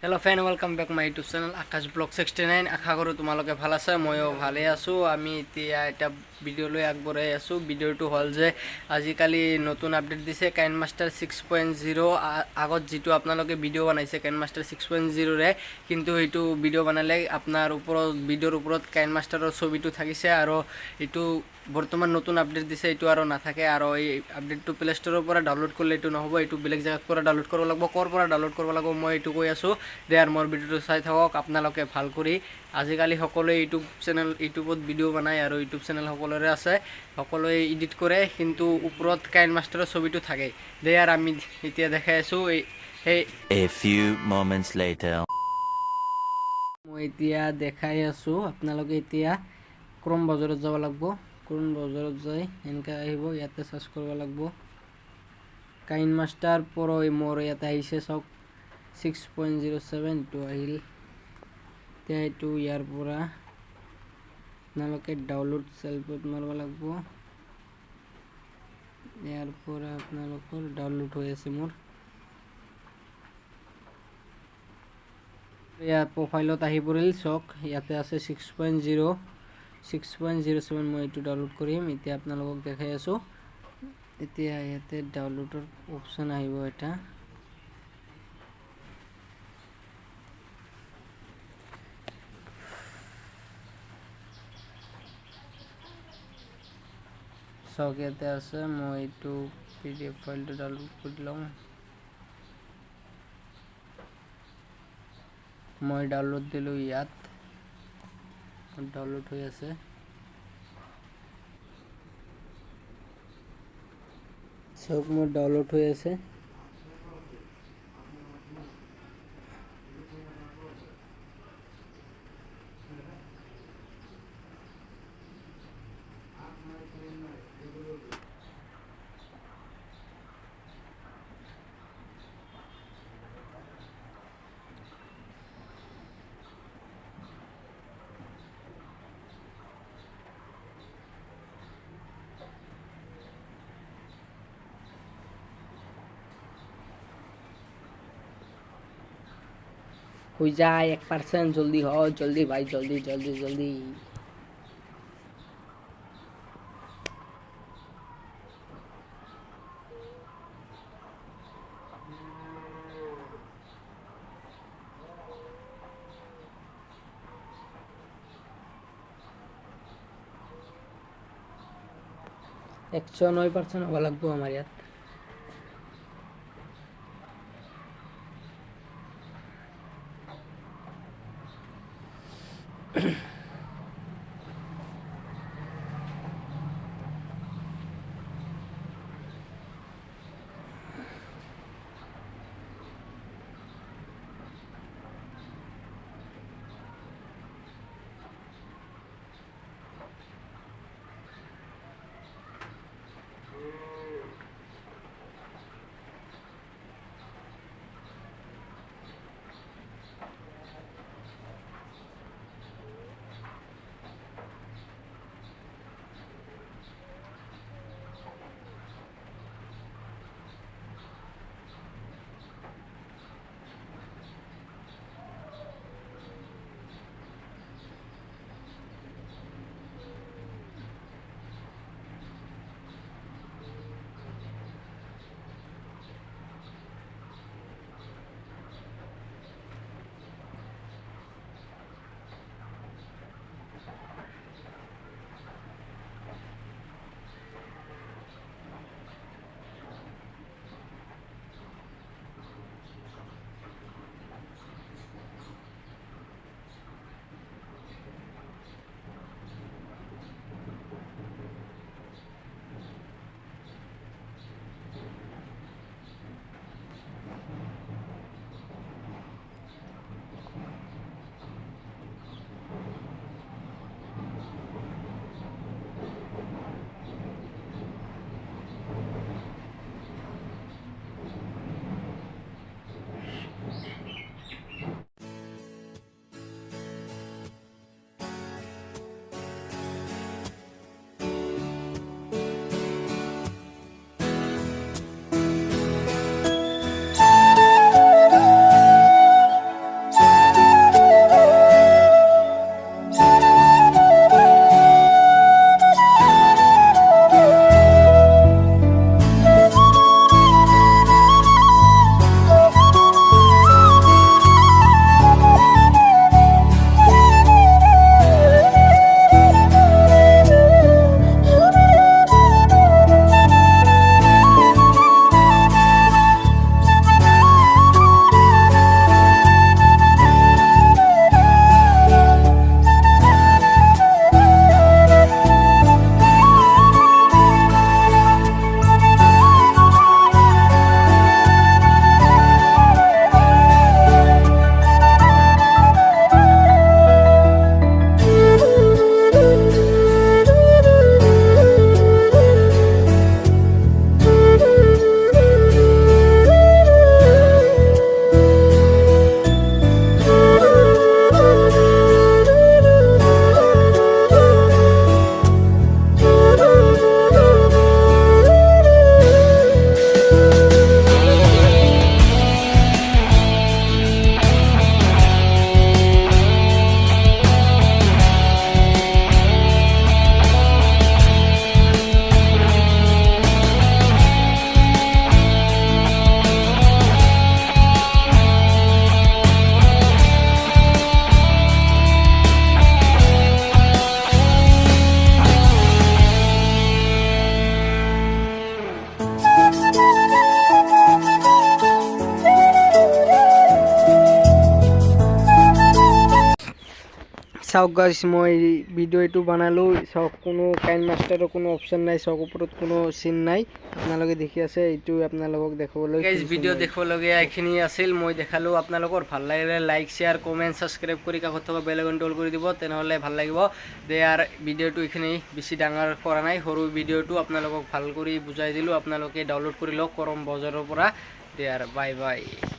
Hello fan, welcome back my YouTube channel Akash Blog 69. আশা কৰো তোমালোকে ভাল আছে, ময়ো ভালে আছো। আমি এতিয়া এটা ভিডিও লৈ আগবঢ়াই আছো। ভিডিওটো হল যে আজিকালি নতুন আপডেট দিছে kinemaster 6.0 আগত যেটো আপোনালোকে ভিডিও বনাইছে kinemaster 6.0 ৰে, কিন্তু এইটো ভিডিও বনালে আপোনাৰ ওপৰত ভিডিওৰ ওপৰত kinemasterৰ ছবিটো থাকিছে আৰু এইটো বৰ্তমান নতুন আপডেট দিছে, এইটো আৰু নাথাকে। আৰু এই আপডেটটো প্লে ষ্টৰৰ পৰা ডাউনলোড কৰিলে এইটো নহব, এইটো বেলেগ জায়গাৰ পৰা ডাউনলোড কৰিব লাগিব। কৰ পৰা ডাউনলোড কৰিব লাগিব মই এইটো কৈ আছো। দেয়াৰ মোৰ ভিডিওটো চাই থাকক আপোনালোকে ভাল কৰি। আজিকালি সকলোৱে ইউটিউবত ভিডিও বনায় আৰু ইউটিউব চেনেল সকলোৰে আছে, সকলোৱে এডিট কৰে, কিন্তু ওপৰত kinemasterৰ ছবিটো থাকে। দেয়াৰ আমি এতিয়া দেখাই আছো। A few moments later. মই এতিয়া দেখাই আছো আপোনালোকে। এতিয়া ক্ৰোম ব্ৰাউজাৰত যাব লাগিব। ক্ৰোম ব্ৰাউজাৰত যাই এনেকা আহিব, ইয়াতে সাৰ্চ কৰিব লাগিব kinemaster pro। মোৰ ইয়াতে আহিছে চাওক 6.07 টো আহিল। এতিয়া এইটো ইয়াৰ পৰা আপোনালোকে ডাউনলোড সেলফত মাৰব লাগিব। ইয়াৰ পৰা আপোনালোকৰ ডাউনলোড হৈ আছে। মোৰ ইয়াৰ প্ৰফাইলত আহি পৰিল চাওক, ইয়াতে আছে 6.07। মই এইটো ডাউনলোড কৰিম। এতিয়া আপোনালোকক দেখাই আছো। এতিয়া ইয়াতে ডাউনলোডৰ অপচন আহিব এটা। চাওক ইয়াতে আছে। মই এইটো PDF ফাইলটো ডাউনলোড কৰি লওঁ। মই ডাউনলোড দিলো, ইয়াত ডাউনলোড হৈ আছে। চাওক মোৰ ডাউনলোড হৈ আছে। हो जाए 1%, जल्दी हो, जल्दी भाई, जल्दी जल्दी जल्दी। একশো 9% হব লাগবো আমার ইয়াত। চাওক গাইছ মই ভিডিঅ' এইটো বনালোঁ চাওক কোনো কাইনমাষ্টাৰৰ কোনো অপশ্যন নাই চাওক ওপৰত কোনো চিন নাই আপোনালোকে দেখি আছে এইটো আপোনালোকক দেখাবলৈ গাইছ ভিডিঅ' দেখাবলগীয়া এইখিনি আছিল মই দেখালোঁ আপোনালোকৰ ভাল লাগিলে লাইক শ্বেয়াৰ কমেণ্ট ছাবস্ক্ৰাইব কৰি কাষত থকা বেল আইকনটো অল কৰি দিব তেনেহ'লে ভাল লাগিব দেয়াৰ ভিডিঅ'টো এইখিনি বেছি ডাঙৰ কৰা নাই সৰু ভিডিঅ'টো আপোনালোকক ভাল কৰি বুজাই দিলোঁ আপোনালোকে ডাউনলোড কৰি লওক কৰম বজাৰৰ পৰা দেয়াৰ বাই বাই